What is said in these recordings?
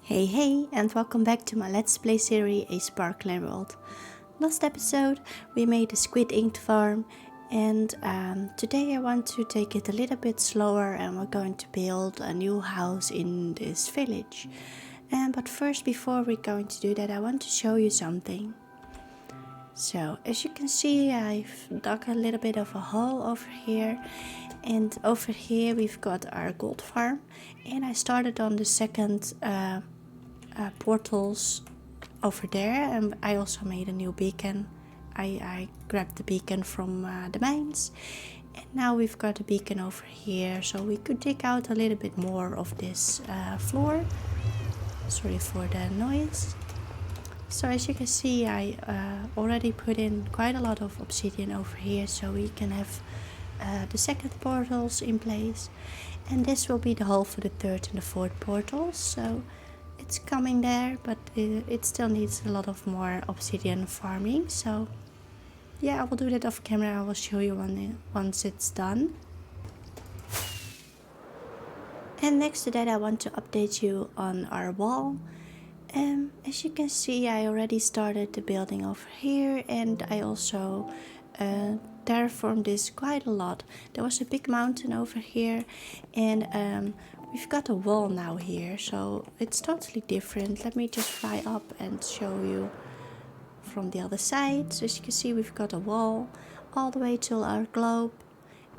Hey, and welcome back to my Let's Play series, A Sparklin World. Last episode we made a squid ink farm, and today I want to take it a little bit slower and we're going to build a new house in this village. But first, before we're going to do that, I want to show you something. So, as you can see, I've dug a little bit of a hole over here. And over here we've got our gold farm. And I started on the second portals over there. And I also made a new beacon. I grabbed the beacon from the mines. And now we've got a beacon over here. So we could dig out a little bit more of this floor. Sorry for the noise. So as you can see, I already put in quite a lot of obsidian over here, so we can have the second portals in place. And this will be the hole for the third and the fourth portals, so it's coming there, but it still needs a lot of more obsidian farming. So yeah, I will do that off camera. I will show you once it's done. And next to that, I want to update you on our wall. As you can see, I already started the building over here, and I also terraformed this quite a lot. There was a big mountain over here, and we've got a wall now here, so it's totally different. Let me just fly up and show you from the other side. So as you can see, we've got a wall all the way to our globe,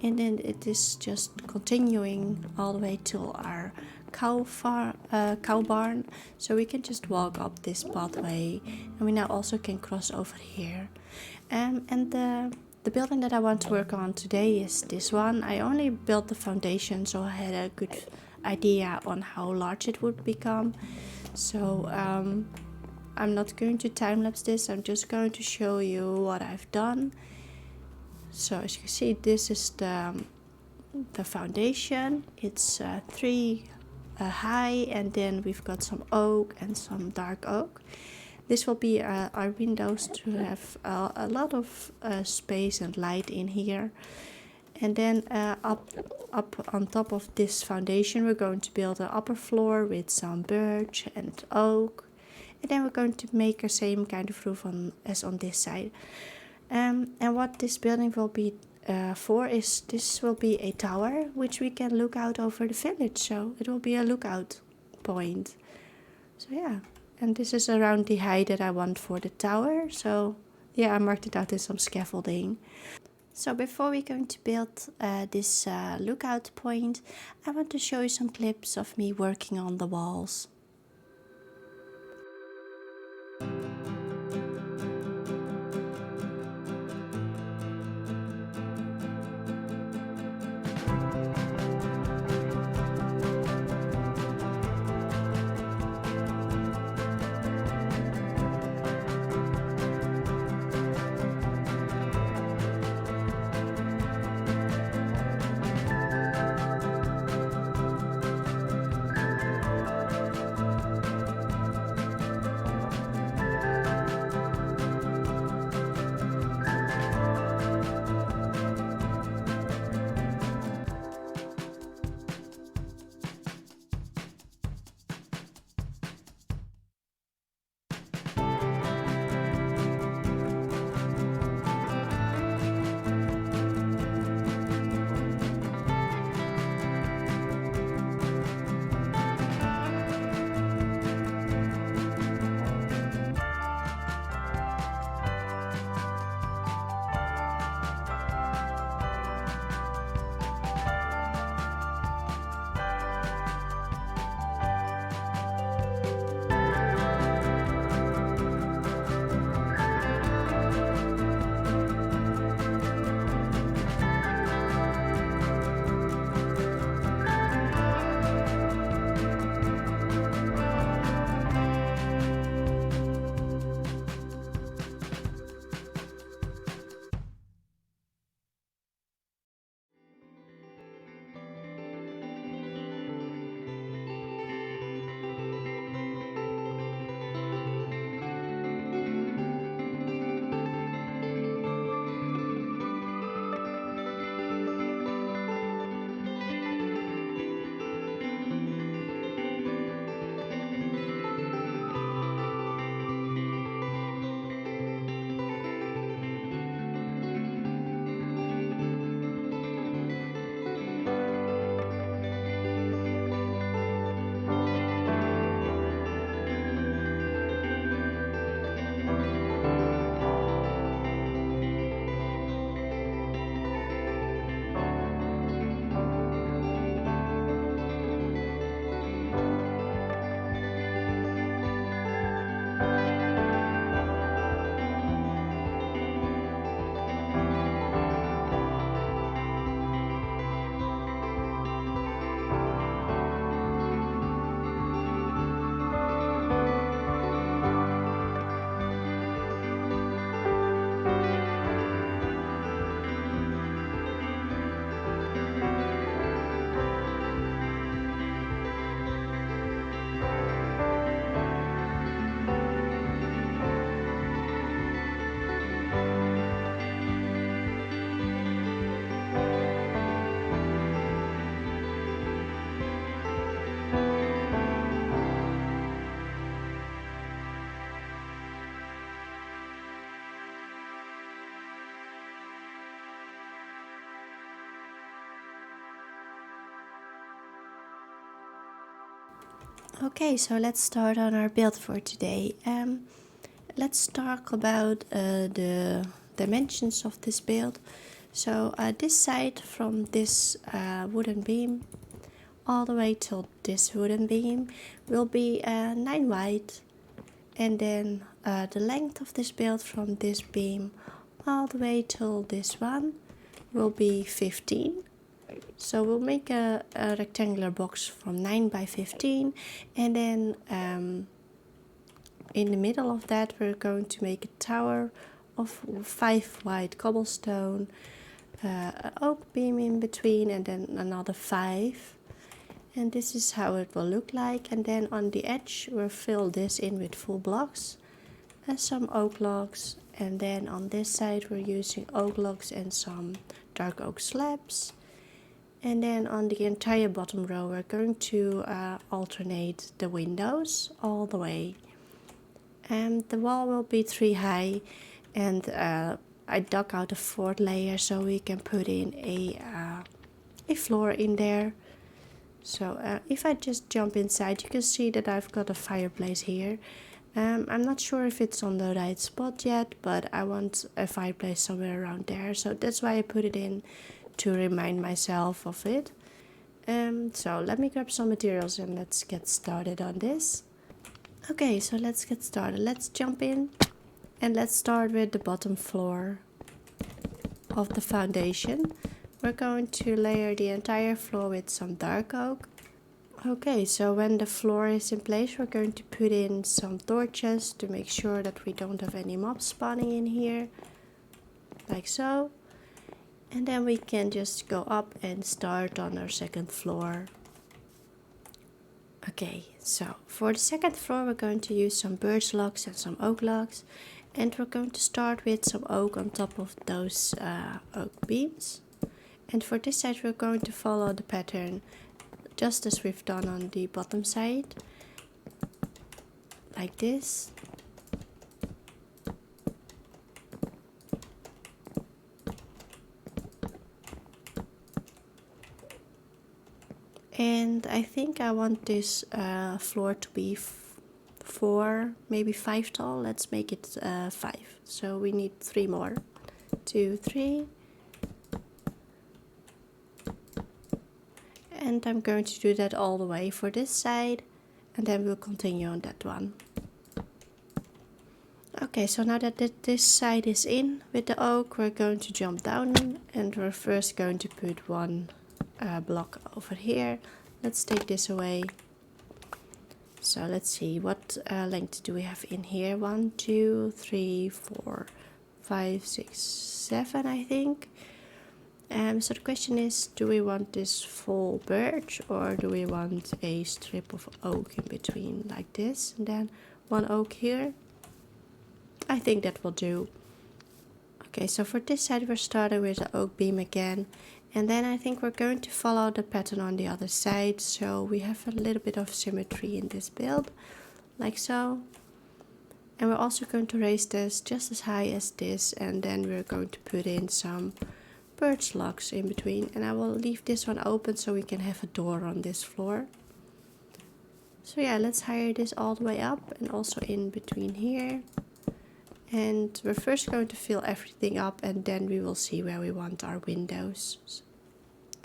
and then it is just continuing all the way to our cow barn, so we can just walk up this pathway, and we now also can cross over here. And the building that I want to work on today is this one. I only built the foundation, so I had a good idea on how large it would become. So I'm not going to time-lapse this. I'm just going to show you what I've done. So as you can see, this is the foundation. It's 3 high, and then we've got some oak and some dark oak. This will be our windows to have a lot of space and light in here. And then up on top of this foundation, we're going to build an upper floor with some birch and oak. And then we're going to make the same kind of roof as on this side. And what this building will be for is, this will be a tower which we can look out over the village, so it will be a lookout point. So yeah, and this is around the height that I want for the tower. So yeah, I marked it out in some scaffolding. So before we're going to build this lookout point, I want to show you some clips of me working on the walls. Okay, so let's start on our build for today. Let's talk about the dimensions of this build. So this side from this wooden beam all the way till this wooden beam will be 9 wide, and then the length of this build from this beam all the way till this one will be 15. So we'll make a rectangular box from 9 by 15, and then in the middle of that we're going to make a tower of 5 wide cobblestone, an oak beam in between, and then another 5. And this is how it will look like. And then on the edge we'll fill this in with full blocks and some oak logs. And then on this side we're using oak logs and some dark oak slabs. And then on the entire bottom row we're going to alternate the windows all the way. And the wall will be 3 high, and I dug out a 4th layer so we can put in a floor in there. So if I just jump inside, you can see that I've got a fireplace here. I'm not sure if it's on the right spot yet, but I want a fireplace somewhere around there, so that's why I put it in, to remind myself of it. So let me grab some materials and let's get started on this. Okay, so let's get started. Let's jump in and let's start with the bottom floor of the foundation. We're going to layer the entire floor with some dark oak. Okay, so when the floor is in place, we're going to put in some torches to make sure that we don't have any mobs spawning in here, like so. And then we can just go up and start on our 2nd floor. Okay, so for the 2nd floor we're going to use some birch logs and some oak logs, and we're going to start with some oak on top of those oak beams. And for this side we're going to follow the pattern just as we've done on the bottom side, like this. And I think I want this floor to be 4, maybe 5 tall. Let's make it 5. So we need 3 more. 2, 3. And I'm going to do that all the way for this side, and then we'll continue on that one. Okay, so now that this side is in with the oak, we're going to jump down, and we're first going to put one block over here. Let's take this away. So let's see, what length do we have in here? 1, 2, 3, 4, 5, 6, 7, I think. So the question is, do we want this full birch, or do we want a strip of oak in between like this, and then 1 oak here? I think that will do. Okay, so for this side we're starting with the oak beam again, and then I think we're going to follow the pattern on the other side, so we have a little bit of symmetry in this build, like so. And we're also going to raise this just as high as this, and then we're going to put in some birch logs in between, and I will leave this one open so we can have a door on this floor. So yeah, let's hire this all the way up and also in between here. And we're first going to fill everything up, and then we will see where we want our windows.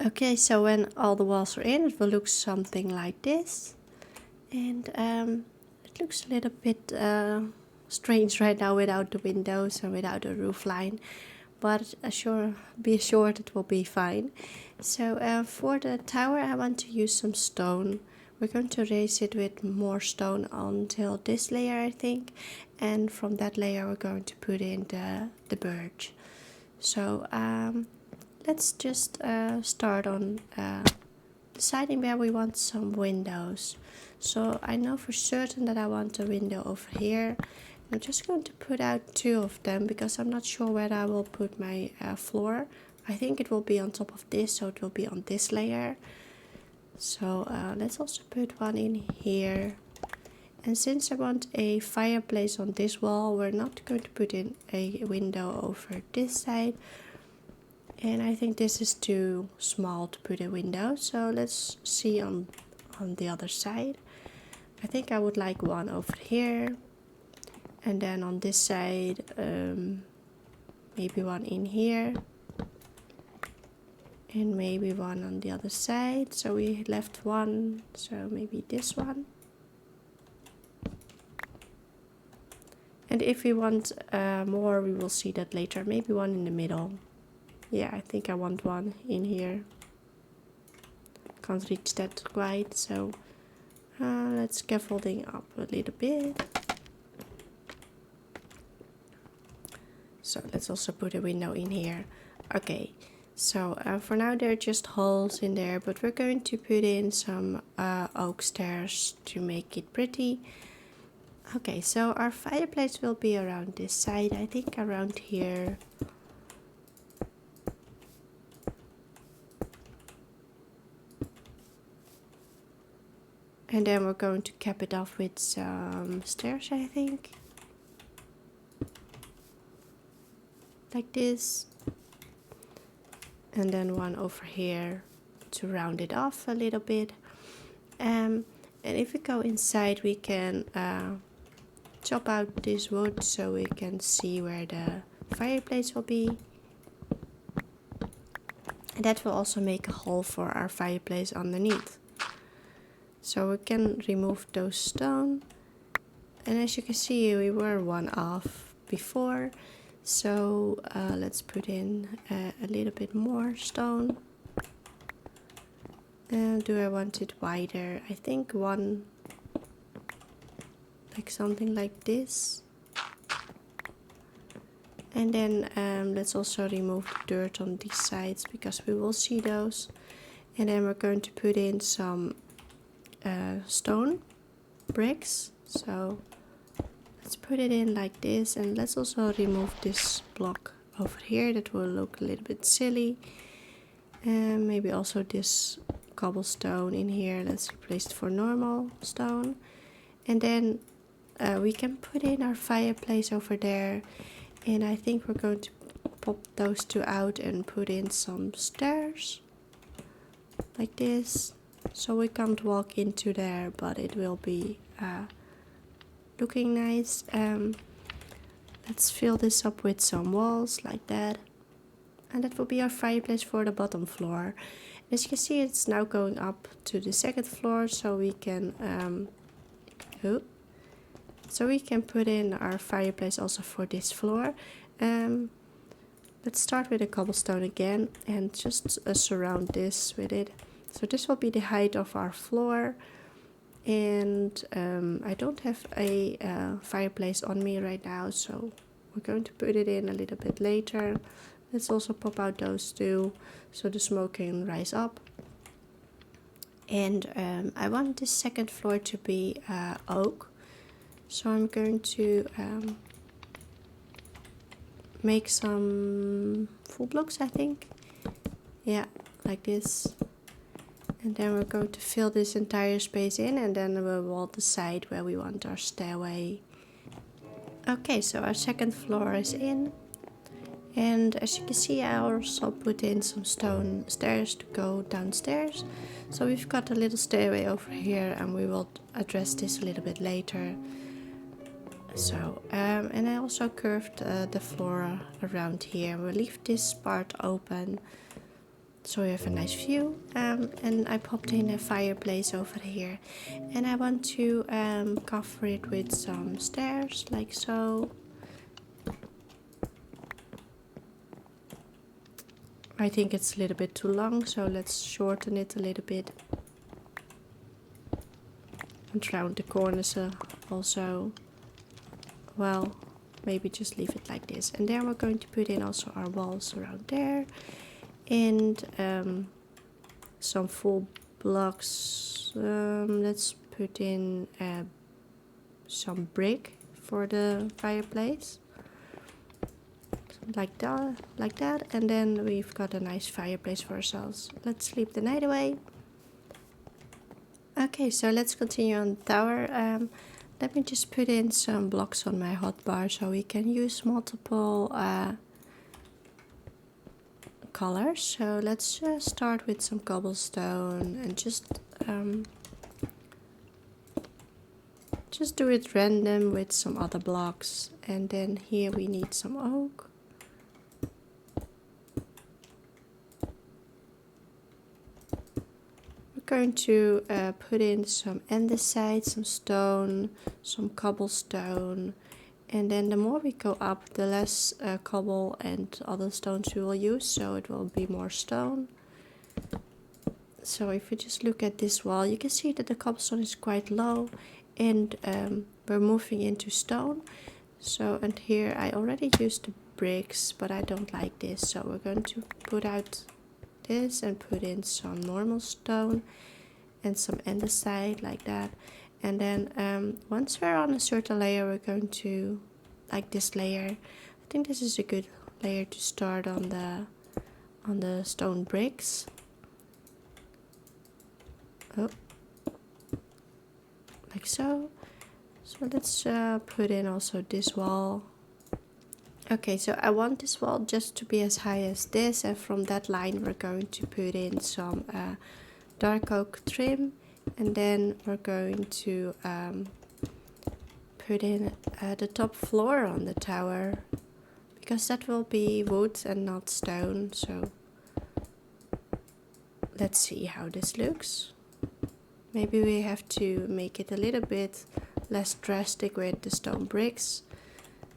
Okay, so when all the walls are in, it will look something like this. And it looks a little bit strange right now without the windows and without the roof line. But be assured it will be fine. So for the tower I want to use some stone. We're going to raise it with more stone until this layer, I think. And from that layer we're going to put in the birch. So let's just start on deciding where we want some windows. So I know for certain that I want a window over here. I'm just going to put out 2 of them because I'm not sure where I will put my floor. I think it will be on top of this, so it will be on this layer. So let's also put one in here. And since I want a fireplace on this wall, we're not going to put in a window over this side. And I think this is too small to put a window, so let's see on the other side. I think I would like one over here, and then on this side maybe one in here, and maybe one on the other side. So we left one, so maybe this one. And if we want more, we will see that later. Maybe one in the middle. Yeah, I think I want one in here. Can't reach that quite, so let's scaffolding up a little bit. So let's also put a window in here. Okay, so for now there are just holes in there, but we're going to put in some oak stairs to make it pretty. Okay, so our fireplace will be around this side, I think around here. And then we're going to cap it off with some stairs, I think. Like this. And then one over here to round it off a little bit. And if we go inside, we can chop out this wood so we can see where the fireplace will be. And that will also make a hole for our fireplace underneath. So we can remove those stone. And as you can see, we were one off before. So let's put in a little bit more stone. And do I want it wider? I think one, like something like this. And then let's also remove the dirt on these sides because we will see those. And then we're going to put in some stone bricks. So let's put it in like this, and let's also remove this block over here that will look a little bit silly. And maybe also this cobblestone in here, let's replace it for normal stone. And then we can put in our fireplace over there, and I think we're going to pop those two out and put in some stairs like this, so we can't walk into there, but it will be looking nice. Let's fill this up with some walls like that, and that will be our fireplace for the bottom floor. As you can see, it's now going up to the second floor, so we can put in our fireplace also for this floor. Let's start with a cobblestone again and just surround this with it. So this will be the height of our floor. And I don't have a fireplace on me right now, so we're going to put it in a little bit later. Let's also pop out those two so the smoke can rise up. And I want this second floor to be oak, so I'm going to make some full blocks, I think. Yeah, like this. And then we're going to fill this entire space in, and then we will decide where we want our stairway. Okay, so our second floor is in. And as you can see, I also put in some stone stairs to go downstairs. So we've got a little stairway over here, and we will address this a little bit later. So, and I also curved the floor around here. We'll leave this part open so we have a nice view. And I popped in a fireplace over here. And I want to cover it with some stairs, like so. I think it's a little bit too long, so let's shorten it a little bit. And round the corners also. Well, maybe just leave it like this. And then we're going to put in also our walls around there. And some full blocks. Let's put in some brick for the fireplace. Like that, and then we've got a nice fireplace for ourselves. Let's sleep the night away. Okay, so let's continue on the tower. Let me just put in some blocks on my hotbar so we can use multiple colors. So let's start with some cobblestone and just just do it random with some other blocks. And then here we need some oak. We're going to put in some andesite, some stone, some cobblestone. And then the more we go up, the less cobble and other stones we will use, so it will be more stone. So if we just look at this wall, you can see that the cobblestone is quite low, and we're moving into stone. So, and here I already used the bricks, but I don't like this, so we're going to put out this and put in some normal stone and some andesite like that. And then once we're on a certain layer, we're going to, like this layer, I think this is a good layer to start on the stone bricks. Oh, like so. So let's put in also this wall. Okay, so I want this wall just to be as high as this, and from that line we're going to put in some dark oak trim, and then we're going to put in the top floor on the tower, because that will be wood and not stone. So let's see how this looks. Maybe we have to make it a little bit less drastic with the stone bricks.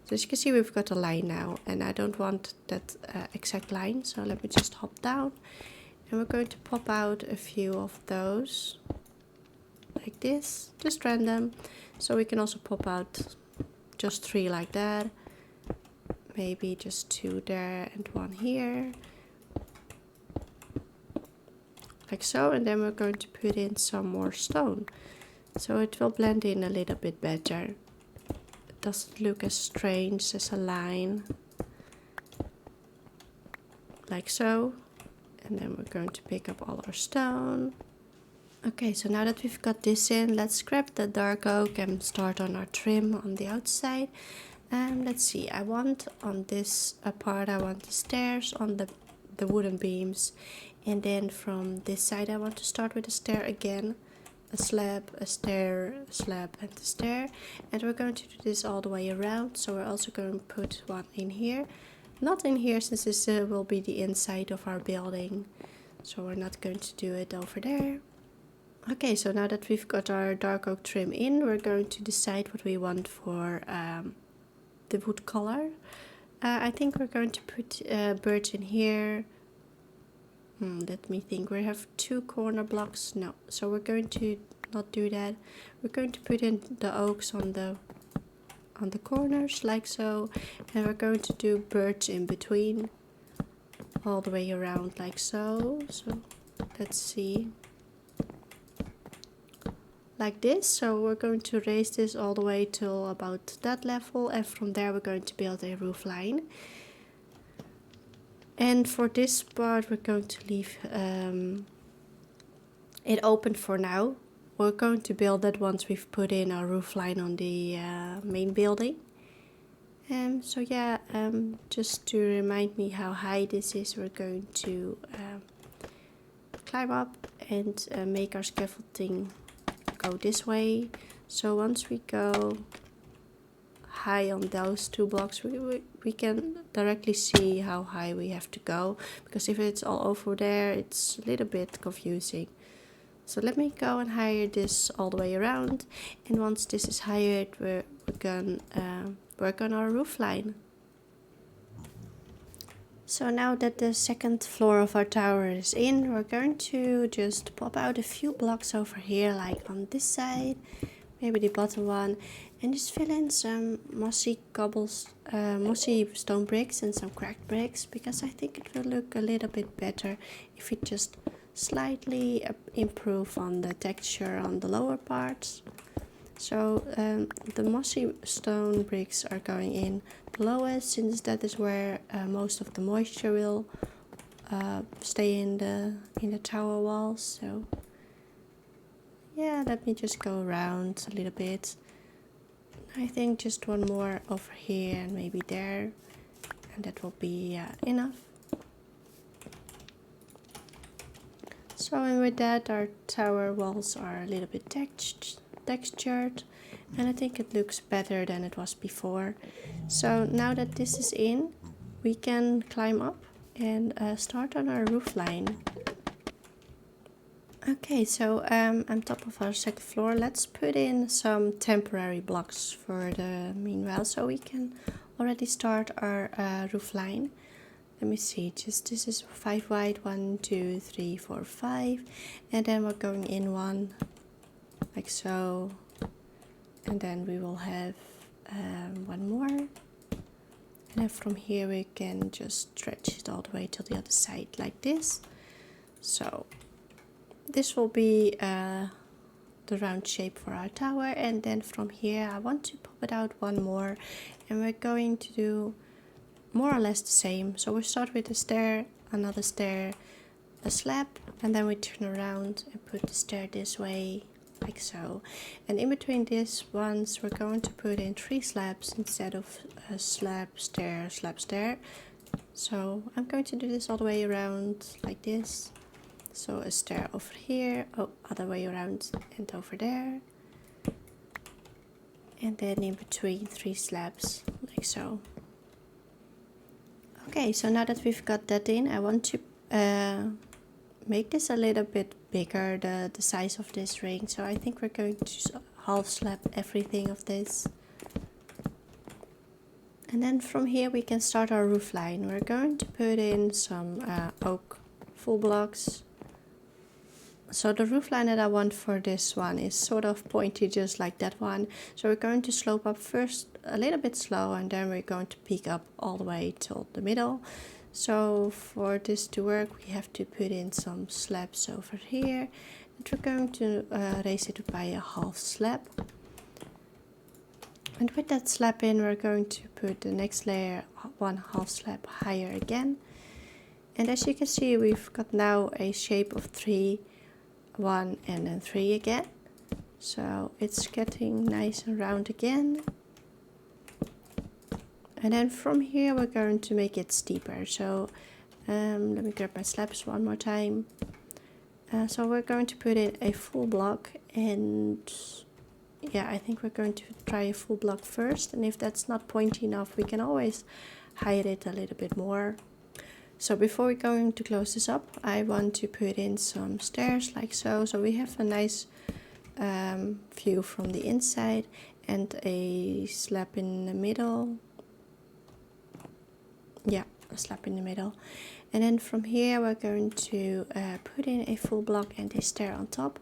So as you can see, we've got a line now, and I don't want that exact line, so let me just hop down. And we're going to pop out a few of those, like this, just random. So we can also pop out just 3 like that, maybe just 2 there and 1 here, like so. And then we're going to put in some more stone, so it will blend in a little bit better. It doesn't look as strange as a line, like so. And then we're going to pick up all our stone. Okay, so now that we've got this in, let's grab the dark oak and start on our trim on the outside. And let's see, I want on this part, I want the stairs on the wooden beams. And then from this side, I want to start with a stair again. A slab, a stair, a slab, and a stair. And we're going to do this all the way around. So we're also going to put one in here. Not in here, since this will be the inside of our building. So we're not going to do it over there. Okay, so now that we've got our dark oak trim in, we're going to decide what we want for the wood color. I think we're going to put birch in here. Let me think. We have 2 corner blocks. No, so we're going to not do that. We're going to put in the oaks on the corners, like so, and we're going to do birch in between, all the way around, like so. So let's see, like this. So we're going to raise this all the way till about that level, and from there we're going to build a roof line. And for this part, we're going to leave it open for now. We're going to build that once we've put in our roof line on the main building. So yeah, just to remind me how high this is, we're going to climb up and make our scaffolding go this way. So once we go high on those 2 blocks, we can directly see how high we have to go, because if it's all over there, it's a little bit confusing. So let me go and hire this all the way around, and once this is hired, we're going to work on our roof line. So now that the second floor of our tower is in, we're going to just pop out a few blocks over here, like on this side, maybe the bottom one, and just fill in some mossy stone bricks and some cracked bricks, because I think it will look a little bit better if we just slightly improve on the texture on the lower parts. So the mossy stone bricks are going in the lowest, since that is where most of the moisture will stay in the tower walls. So yeah, let me just go around a little bit. I think just one more over here and maybe there, and that will be enough. So, and with that, our tower walls are a little bit textured, and I think it looks better than it was before. So now that this is in, we can climb up and start on our roof line. Okay, so on top of our second floor, let's put in some temporary blocks for the meanwhile, so we can already start our roof line. Let me see, just this is 5 wide, 1, 2, 3, 4, 5, and then we're going in one, like so, and then we will have one more, and then from here we can just stretch it all the way to the other side like this. So this will be the round shape for our tower, and then from here I want to pop it out one more, and we're going to do more or less the same. So we start with a stair, another stair, a slab, and then we turn around and put the stair this way, like so. And in between these ones we're going to put in 3 slabs instead of a slab, stair, slab, stair. So I'm going to do this all the way around like this. So a stair over here, oh, other way around, and over there. And then in between 3 slabs, like so. Okay, so now that we've got that in, I want to make this a little bit bigger, the size of this ring. So I think we're going to half slab everything of this. And then from here we can start our roof line. We're going to put in some oak full blocks. So the roof line that I want for this one is sort of pointy, just like that one. So we're going to slope up first a little bit slow, and then we're going to peak up all the way till the middle. So for this to work, we have to put in some slabs over here, and we're going to raise it by a half slab. And with that slab in, we're going to put the next layer 1/2 slab higher again. And as you can see, we've got now a shape of 3, 1 and then 3 again. So it's getting nice and round again. And then from here we're going to make it steeper. So let me grab my slabs one more time. So we're going to put in a full block, and yeah, I think we're going to try a full block first, and if that's not pointy enough we can always hide it a little bit more. So before we're going to close this up, I want to put in some stairs like so. So we have a nice view from the inside, and a slab in the middle. Yeah, a slab in the middle. And then from here we're going to put in a full block and a stair on top.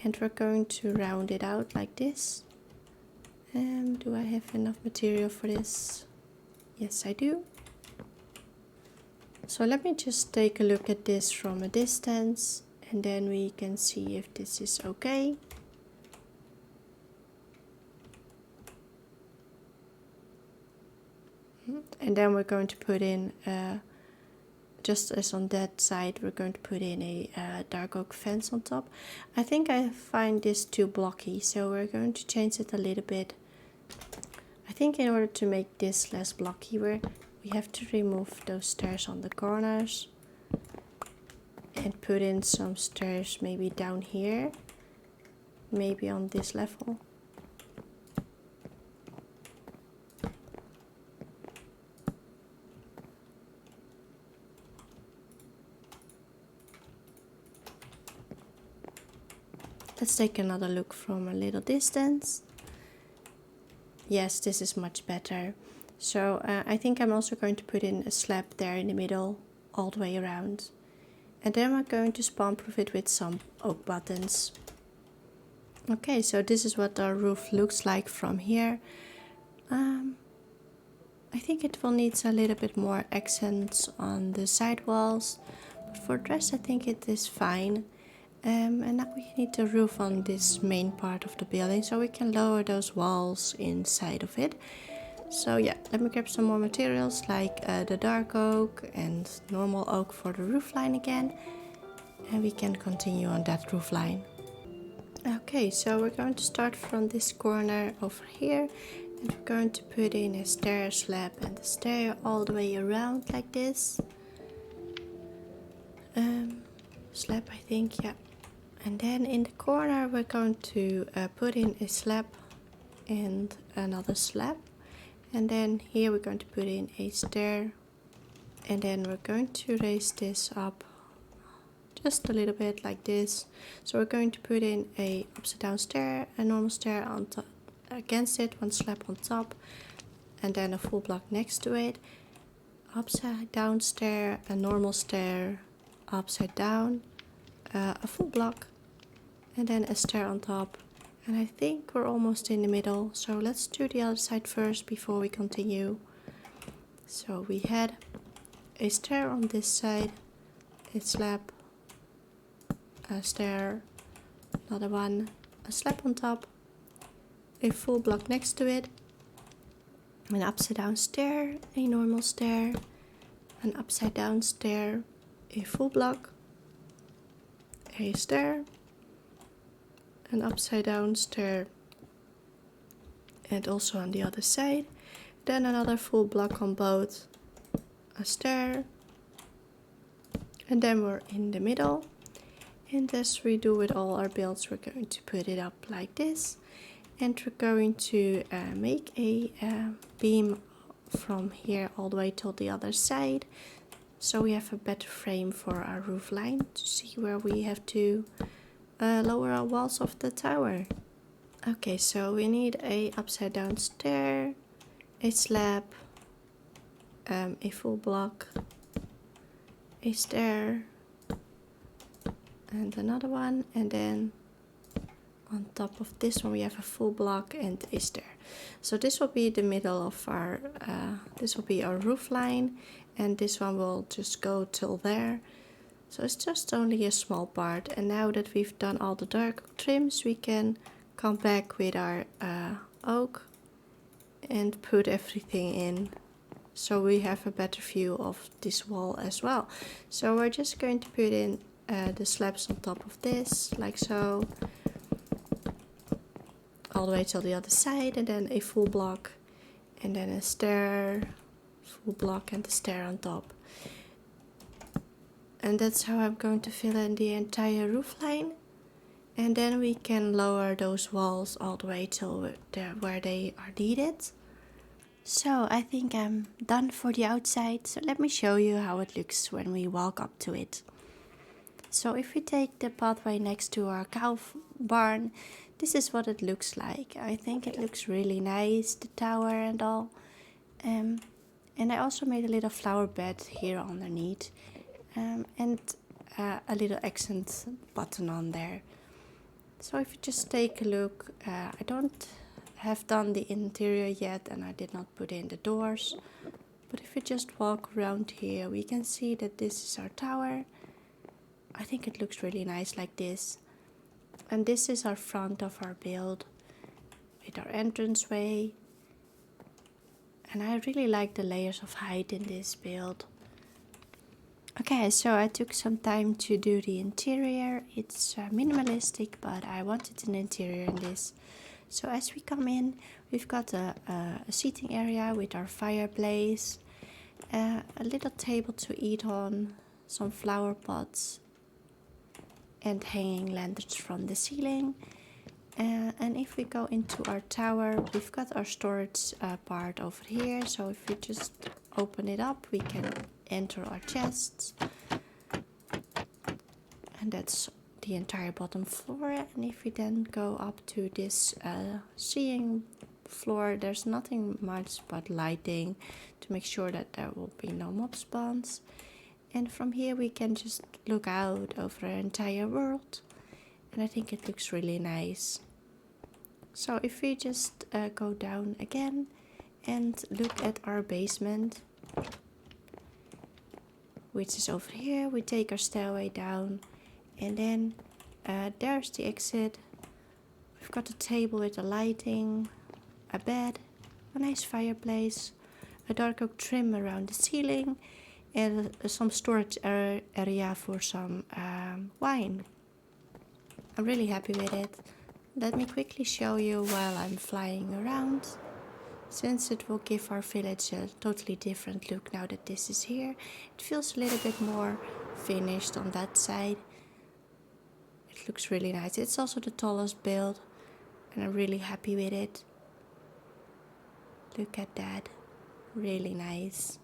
And we're going to round it out like this. Do I have enough material for this? Yes, I do. So let me just take a look at this from a distance, and then we can see if this is okay. And then we're going to put in, just as on that side, we're going to put in a dark oak fence on top. I think I find this too blocky, so we're going to change it a little bit. I think in order to make this less blocky, we have to remove those stairs on the corners and put in some stairs maybe down here, maybe on this level. Let's take another look from a little distance. Yes, this is much better. So I think I'm also going to put in a slab there in the middle, all the way around. And then we're going to spawn-proof it with some oak buttons. Okay, so this is what our roof looks like from here. I think it will need a little bit more accents on the side walls. But for the rest, I think it is fine. And now we need the roof on this main part of the building, so we can lower those walls inside of it. So yeah, let me grab some more materials like the dark oak and normal oak for the roof line again, and we can continue on that roof line. Okay, so we're going to start from this corner over here, and we're going to put in a stair slab and the stair all the way around like this. Slab, I think, yeah. And then in the corner we're going to put in a slab and another slab. And then here we're going to put in a stair, and then we're going to raise this up just a little bit like this. So we're going to put in a upside down stair, a normal stair on top against it, one slab on top, and then a full block next to it. Upside down stair, a normal stair, upside down, a full block, and then a stair on top. And I think we're almost in the middle, so let's do the other side first before we continue. So we had a stair on this side, a slab, a stair, another one, a slab on top, a full block next to it, an upside down stair, a normal stair, an upside down stair, a full block, a stair, an upside down stair, and also on the other side, then another full block on both, a stair, and then we're in the middle. And as we do with all our builds, we're going to put it up like this, and we're going to make a beam from here all the way to the other side, so we have a better frame for our roof line to see where we have to lower our walls of the tower. Okay, so we need a upside down stair, a slab, a full block, a stair, and another one, and then on top of this one we have a full block and a stair. So this will be the middle of our, this will be our roof line, and this one will just go till there. So it's just only a small part, and now that we've done all the dark trims, we can come back with our oak and put everything in, so we have a better view of this wall as well. So we're just going to put in the slabs on top of this, like so, all the way till the other side, and then a full block, and then a stair, full block, and a stair on top. And that's how I'm going to fill in the entire roof line. And then we can lower those walls all the way till where they are needed. So I think I'm done for the outside. So let me show you how it looks when we walk up to it. So if we take the pathway next to our cow barn, this is what it looks like. I think it looks really nice, the tower and all. And I also made a little flower bed here underneath. And a little accent button on there. So if you just take a look, I don't have done the interior yet, and I did not put in the doors. But if you just walk around here, we can see that this is our tower. I think it looks really nice like this. And this is our front of our build with our entranceway. And I really like the layers of height in this build. Okay, so I took some time to do the interior. It's minimalistic, but I wanted an interior in this. So as we come in, we've got a seating area with our fireplace, a little table to eat on, some flower pots, and hanging lanterns from the ceiling. And if we go into our tower, we've got our storage part over here. So if we just open it up, we can enter our chests, and that's the entire bottom floor. And if we then go up to this seeing floor, there's nothing much but lighting to make sure that there will be no mob spawns. And from here we can just look out over our entire world, and I think it looks really nice. So if we just go down again and look at our basement, which is over here, we take our stairway down, and then there's the exit. We've got a table with the lighting, a bed, a nice fireplace, a dark oak trim around the ceiling, and some storage area for some wine. I'm really happy with it. Let me quickly show you while I'm flying around, since it will give our village a totally different look now that this is here. It feels a little bit more finished on that side. It looks really nice. It's also the tallest build, and I'm really happy with it. Look at that. Really nice.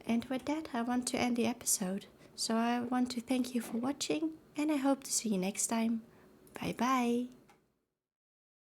And with that, I want to end the episode. So I want to thank you for watching, and I hope to see you next time. Bye bye.